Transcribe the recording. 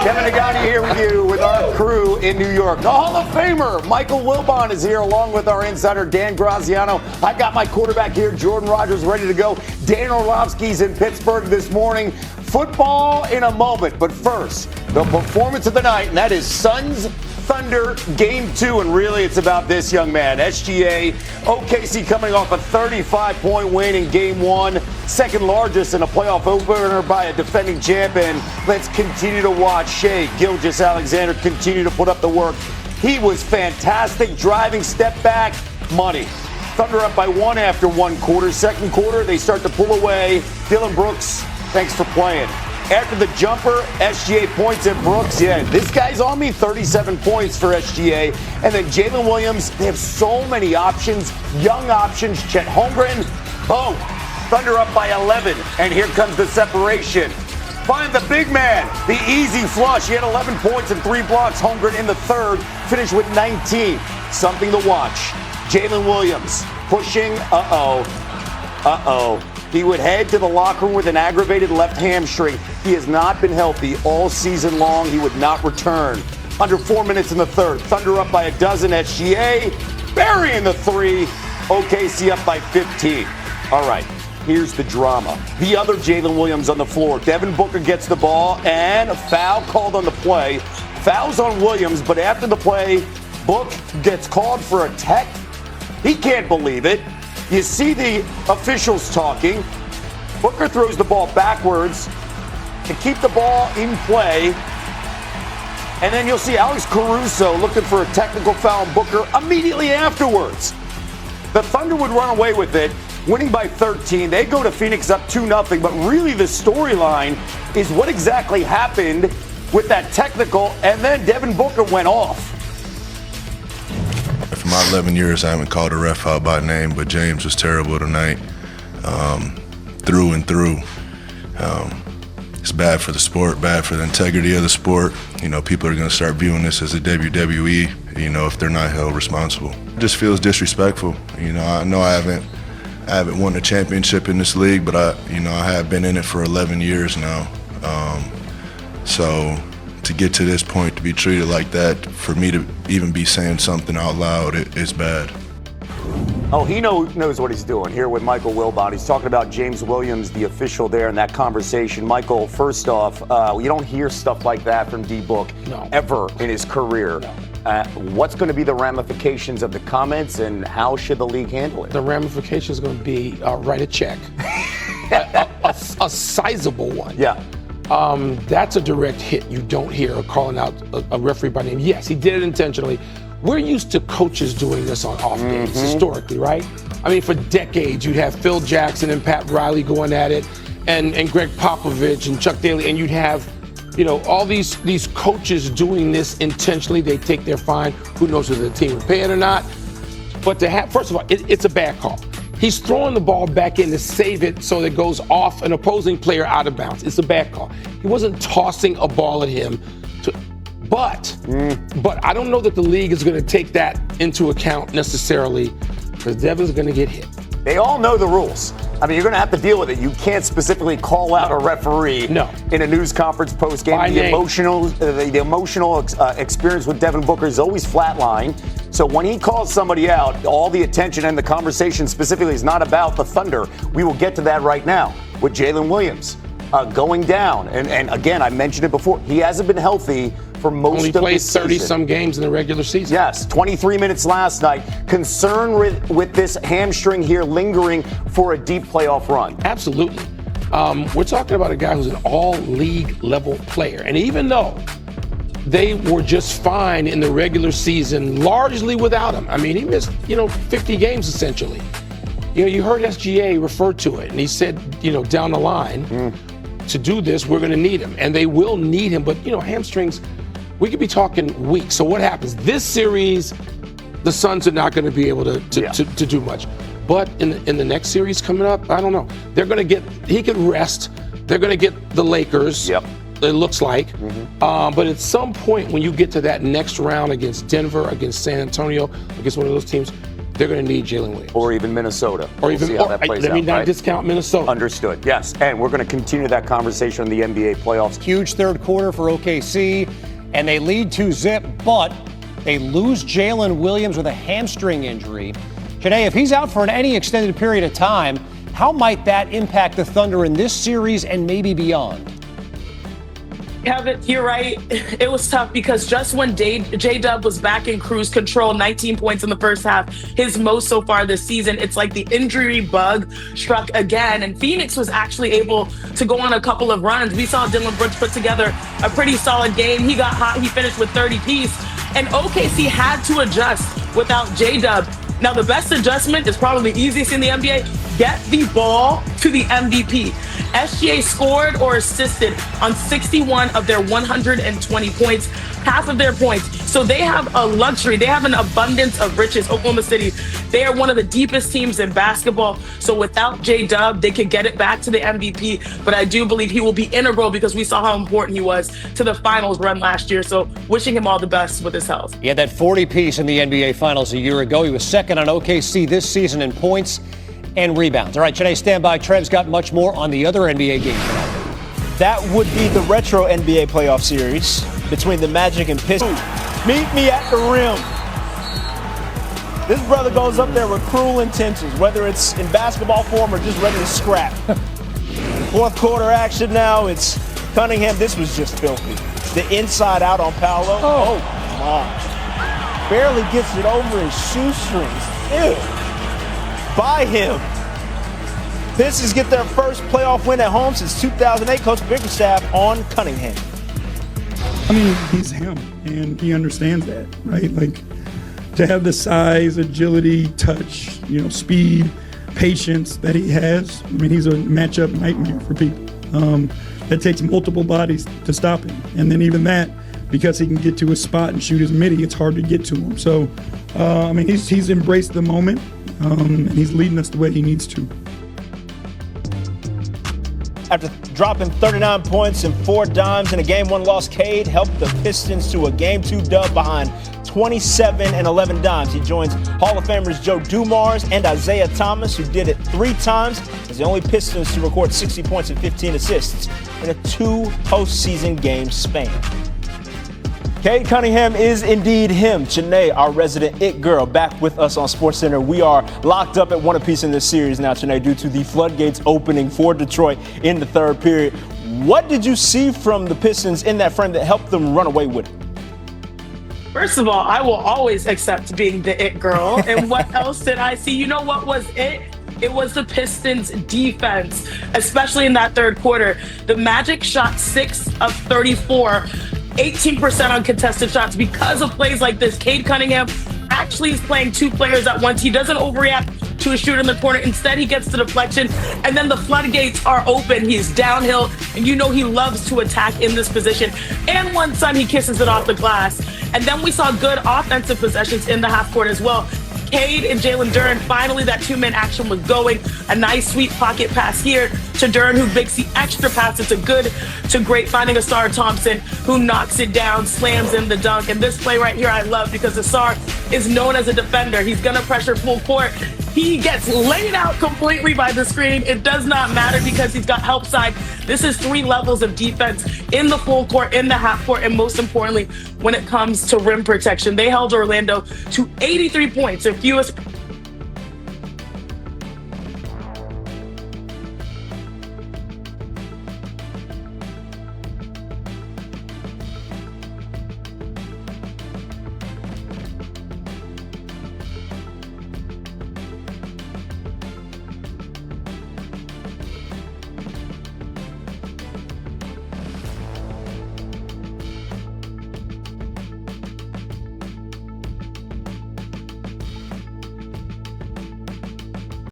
Kevin Nagani here with you with our crew in New York. The Hall of Famer, Michael Wilbon, is here along with our insider, Dan Graziano. I got my quarterback here, Jordan Rogers, ready to go. Dan Orlovsky's in Pittsburgh this morning. Football in a moment, but first, the performance of the night, and that is Suns Thunder Game 2, and really it's about this young man, SGA. OKC coming off a 35-point win in Game 1, second largest in a playoff opener by a defending champion. Let's continue to watch Shai Gilgeous-Alexander continue to put up the work. He was fantastic, driving, step back, money. Thunder up by 1 after 1 quarter. Second quarter, they start to pull away. Dylan Brooks, thanks for playing. After the jumper, SGA points at Brooks. Yeah, this guy's on me, 37 points for SGA. And then Jalen Williams, they have so many options, young options. Chet Holmgren, boom. Thunder up by 11, and here comes the separation. Find the big man, the easy flush. He had 11 points and 3 blocks. Holmgren in the third, finished with 19. Something to watch. Jalen Williams pushing, He would head to the locker room with an aggravated left hamstring. He has not been healthy all season long. He would not return. Under 4 minutes in the third. Thunder up by a dozen. SGA burying the 3. OKC up by 15. All right, here's the drama. The other Jalen Williams on the floor. Devin Booker gets the ball and a foul called on the play. Fouls on Williams, but after the play, Book gets called for a tech. He can't believe it. You see the officials talking. Booker throws the ball backwards to keep the ball in play. And then you'll see Alex Caruso looking for a technical foul on Booker immediately afterwards. The Thunder would run away with it, winning by 13. They go to Phoenix up 2-0. But really the storyline is what exactly happened with that technical, and then Devin Booker went off. For my 11 years, I haven't called a ref out by name, but James was terrible tonight, through and through. It's bad for the sport, bad for the integrity of the sport. You know, people are going to start viewing this as a WWE, you know, if they're not held responsible. It just feels disrespectful. You know I haven't won a championship in this league, but I have been in it for 11 years now. So to get to this point, to be treated like that, for me to even be saying something out loud, it's bad. Oh, he knows what he's doing here with Michael Wilbon. He's talking about James Williams, the official there in that conversation. Michael, first off, you don't hear stuff like that from D-Book ever in his career. No. What's going to be the ramifications of the comments, and how should the league handle it? The ramifications are going to be write a check, a sizable one. Yeah. That's a direct hit. You don't hear calling out a referee by name. Yes, he did it intentionally. We're used to coaches doing this on off days historically, right? I mean, for decades, you'd have Phil Jackson and Pat Riley going at it, and Greg Popovich and Chuck Daly, and you'd have, you know, all these coaches doing this intentionally. They take their fine. Who knows whether the team would pay it or not? But to have, first of all, it's a bad call. He's throwing the ball back in to save it so that it goes off an opposing player out of bounds. It's a bad call. He wasn't tossing a ball at him. But I don't know that the league is going to take that into account necessarily, because Devin's going to get hit. They all know the rules. I mean, you're going to have to deal with it. You can't specifically call out a referee in a news conference post-game. The emotional experience with Devin Booker is always flatline. So when he calls somebody out, all the attention and the conversation specifically is not about the Thunder. We will get to that right now with Jalen Williams going down. And again, I mentioned it before. He hasn't been healthy for most of the season. Only played 30-some games in the regular season. Yes, 23 minutes last night. Concern with this hamstring here lingering for a deep playoff run. Absolutely. We're talking about a guy who's an all-league level player. And even though they were just fine in the regular season, largely without him. I mean, he missed, 50 games essentially. You heard SGA refer to it, and he said, down the line, to do this, we're going to need him. And they will need him. But, hamstrings, we could be talking weeks. So what happens? This series, the Suns are not going to be able to do much. But in the next series coming up, I don't know. He could rest. They're going to get the Lakers. Yep. It looks like. But at some point when you get to that next round against Denver, against San Antonio, against one of those teams, they're going to need Jalen Williams. Or even Minnesota. Or We'll see how that plays let me out, not right? discount Minnesota. Understood, yes. And we're going to continue that conversation on the NBA playoffs. Huge third quarter for OKC, and they lead 2-0, but they lose Jalen Williams with a hamstring injury. Today, if he's out for any extended period of time, how might that impact the Thunder in this series and maybe beyond? Kevin, you're right. It was tough because just when J-Dub was back in cruise control, 19 points in the first half, his most so far this season, it's like the injury bug struck again. And Phoenix was actually able to go on a couple of runs. We saw Dylan Brooks put together a pretty solid game. He got hot. He finished with 30 apiece. And OKC had to adjust without J-Dub. Now, the best adjustment is probably the easiest in the NBA. Get the ball to the MVP. SGA scored or assisted on 61 of their 120 points, half of their points. So they have a luxury. They have an abundance of riches. Oklahoma City, they are one of the deepest teams in basketball. So without J-Dub, they could get it back to the MVP. But I do believe he will be integral because we saw how important he was to the finals run last year. So wishing him all the best with his health. He had that 40 piece in the NBA Finals a year ago. He was second on OKC this season in points and rebounds. All right, today, stand by. Trev's got much more on the other NBA game tonight. That would be the retro NBA playoff series between the Magic and Pistons. Meet me at the rim. This brother goes up there with cruel intentions, whether it's in basketball form or just ready to scrap. Fourth quarter action now. It's Cunningham. This was just filthy. The inside out on Paolo. Oh my. Barely gets it over his shoestrings. Ew. By him. Pistons get their first playoff win at home since 2008. Coach Bickerstaff on Cunningham. I mean, he's him, and he understands that, right? Like, to have the size, agility, touch, speed, patience that he has. I mean, he's a matchup nightmare for people. That takes multiple bodies to stop him. And then even that, because he can get to his spot and shoot his midi, it's hard to get to him. So, I mean, he's embraced the moment, and he's leading us the way he needs to. After dropping 39 points and 4 dimes in a Game 1 loss, Cade helped the Pistons to a Game 2 dub behind 27 and 11 dimes. He joins Hall of Famers Joe Dumars and Isaiah Thomas, who did it 3 times, as the only Pistons to record 60 points and 15 assists in a 2 postseason game span. Cade Cunningham is indeed him. Chanae, our resident it girl, back with us on SportsCenter. We are locked up at one apiece in this series now, Chanae, due to the floodgates opening for Detroit in the third period. What did you see from the Pistons in that frame that helped them run away with it? First of all, I will always accept being the it girl. And what else did I see? You know what was it? It was the Pistons' defense, especially in that third quarter. The Magic shot 6 of 34. 18% on contested shots because of plays like this. Cade Cunningham actually is playing 2 players at once. He doesn't overreact to a shooter in the corner. Instead, he gets the deflection, and then the floodgates are open. He's downhill, and you know he loves to attack in this position. And one time, he kisses it off the glass. And then we saw good offensive possessions in the half court as well. Cade and Jalen Duren, finally that 2-man action was going. A nice sweet pocket pass here to Duren, who makes the extra pass. It's a good to great, finding Asar Thompson, who knocks it down, slams in the dunk. And this play right here I love because Asar is known as a defender. He's gonna pressure full court. He gets laid out completely by the screen. It does not matter because he's got help side. This is 3 levels of defense in the full court, in the half court, and most importantly, when it comes to rim protection. They held Orlando to 83 points, their fewest